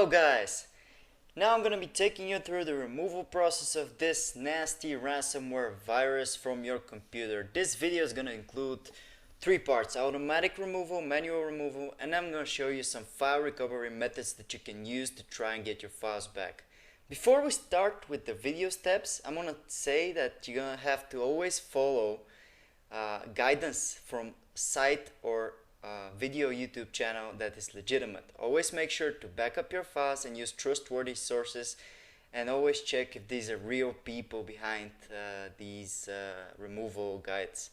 Hello guys! Now I'm gonna be taking you through the removal process of this nasty ransomware virus from your computer. This video is gonna include three parts: automatic removal, manual removal, and I'm gonna show you some file recovery methods that you can use to try and get your files back. Before we start with the video steps, I'm gonna say that you're gonna have to always follow guidance from site or video YouTube channel that is legitimate. Always make sure to back up your files and use trustworthy sources, and always check if these are real people behind these removal guides.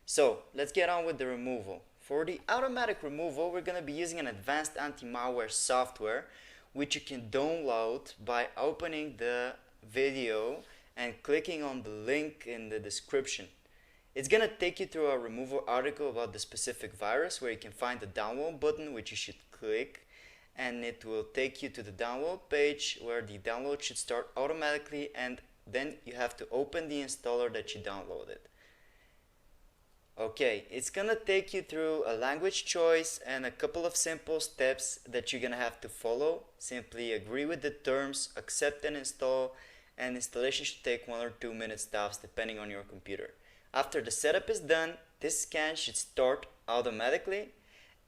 So let's get on with the removal. For the automatic removal, we're going to be using an advanced anti-malware software which you can download by opening the video and clicking on the link in the description. It's going to take you through a removal article about the specific virus, where you can find the download button, which you should click, and it will take you to the download page where the download should start automatically, and then you have to open the installer that you downloaded. Okay, it's going to take you through a language choice and a couple of simple steps that you're going to have to follow. Simply agree with the terms, accept and install, and installation should take 1 or 2 minutes tops depending on your computer. After the setup is done, this scan should start automatically,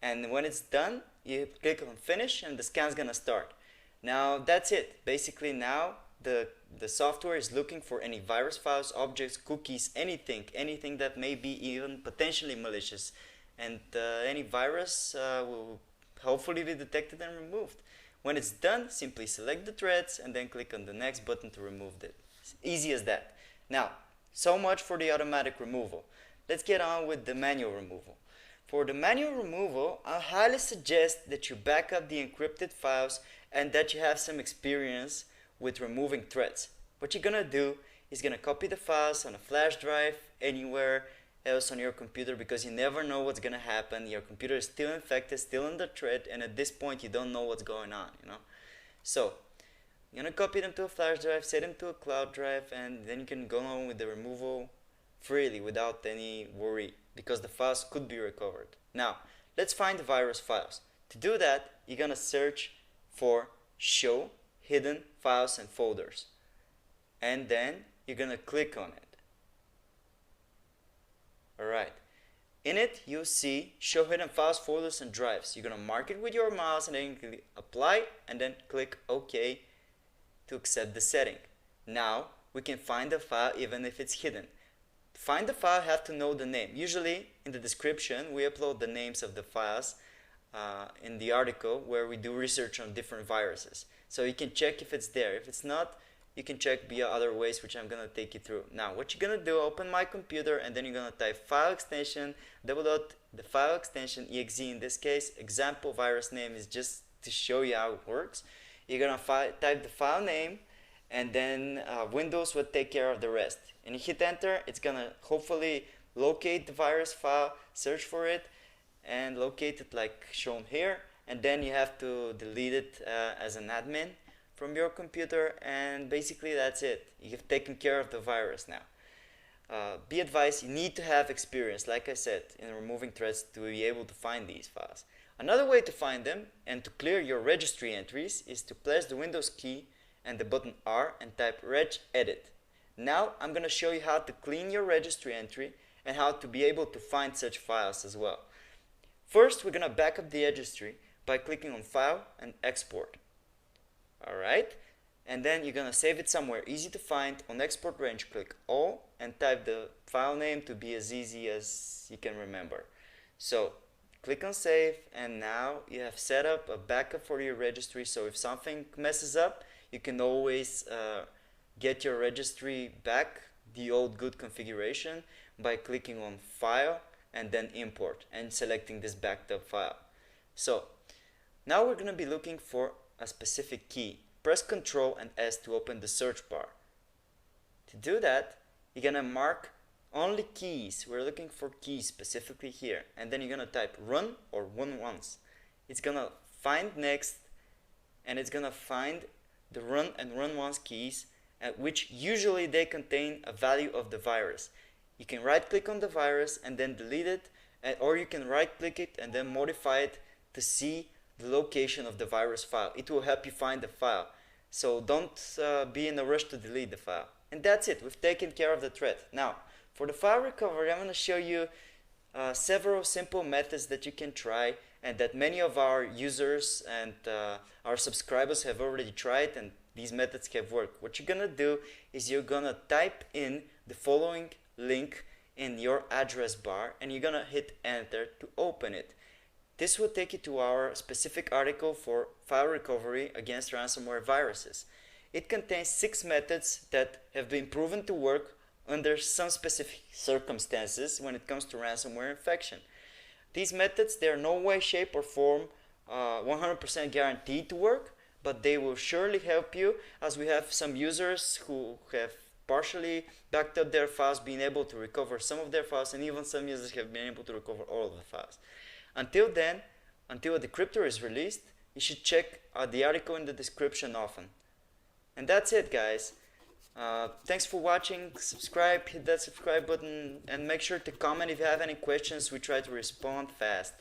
and when it's done, you click on finish and the scan is gonna start. Now that's it. Basically now the software is looking for any virus files, objects, cookies, anything that may be even potentially malicious, and any virus will hopefully be detected and removed. When it's done, simply select the threads and then click on the next button to remove it. It's easy as that. Now, so much for the automatic removal. Let's get on with the manual removal. For the manual removal, I highly suggest that you back up the encrypted files and that you have some experience with removing threads. What you're gonna do is gonna copy the files on a flash drive, anywhere else on your computer, because you never know what's gonna happen. Your computer is still infected, still under threat, and at this point you don't know what's going on, So you're going to copy them to a flash drive, set them to a cloud drive, and then you can go on with the removal freely without any worry, because the files could be recovered. Now, let's find the virus files. To do that, you're going to search for show hidden files and folders, and then you're going to click on it. Alright. In it, you'll see show hidden files, folders, and drives. You're going to mark it with your mouse, and then you click apply, and then click OK to accept the setting. Now we can find the file even if it's hidden. To find the file, you have to know the name. Usually in the description we upload the names of the files in the article where we do research on different viruses. So you can check if it's there. If it's not, you can check via other ways, which I'm going to take you through. Now what you're going to do, open my computer, and then you're going to type file extension, the file extension exe. In this case, example virus name is just to show you how it works. You're going to type the file name, and then Windows will take care of the rest. And you hit enter, it's going to hopefully locate the virus file, search for it, and locate it like shown here. And then you have to delete it as an admin from your computer, and basically that's it. You've taken care of the virus now. Be advised, you need to have experience, like I said, in removing threads to be able to find these files. Another way to find them and to clear your registry entries is to press the Windows key and the button R and type regedit. Now I'm going to show you how to clean your registry entry and how to be able to find such files as well. First, we're going to back up the registry by clicking on File and Export. Alright, and then you're going to save it somewhere easy to find. On Export Range, click All and type the file name to be as easy as you can remember. So click on save, and now you have set up a backup for your registry, so if something messes up, you can always get your registry back, the old good configuration, by clicking on File and then Import and selecting this backed up file. So now we're going to be looking for a specific key. Press Ctrl and S to open the search bar. To do that, you're going to mark only keys. We're looking for keys specifically here, and then you're going to type run or run once. It's going to find next, and it's going to find the run and run once keys, which usually they contain a value of the virus. You can right click on the virus and then delete it, or you can right click it and then modify it to see the location of the virus file. It will help you find the file. So don't be in a rush to delete the file. And that's it. We've taken care of the threat. Now, for the file recovery, I'm going to show you several simple methods that you can try and that many of our users and our subscribers have already tried, and these methods have worked. What you're going to do is you're going to type in the following link in your address bar and you're going to hit enter to open it. This will take you to our specific article for file recovery against ransomware viruses. It contains 6 methods that have been proven to work under some specific circumstances when it comes to ransomware infection. These methods, they are no way, shape, or form 100% guaranteed to work, but they will surely help you, as we have some users who have partially backed up their files, being able to recover some of their files, and even some users have been able to recover all of the files. Until then, until a decryptor is released, you should check the article in the description often. And that's it, guys. Thanks for watching. Subscribe, hit that subscribe button, and make sure to comment if you have any questions. We try to respond fast.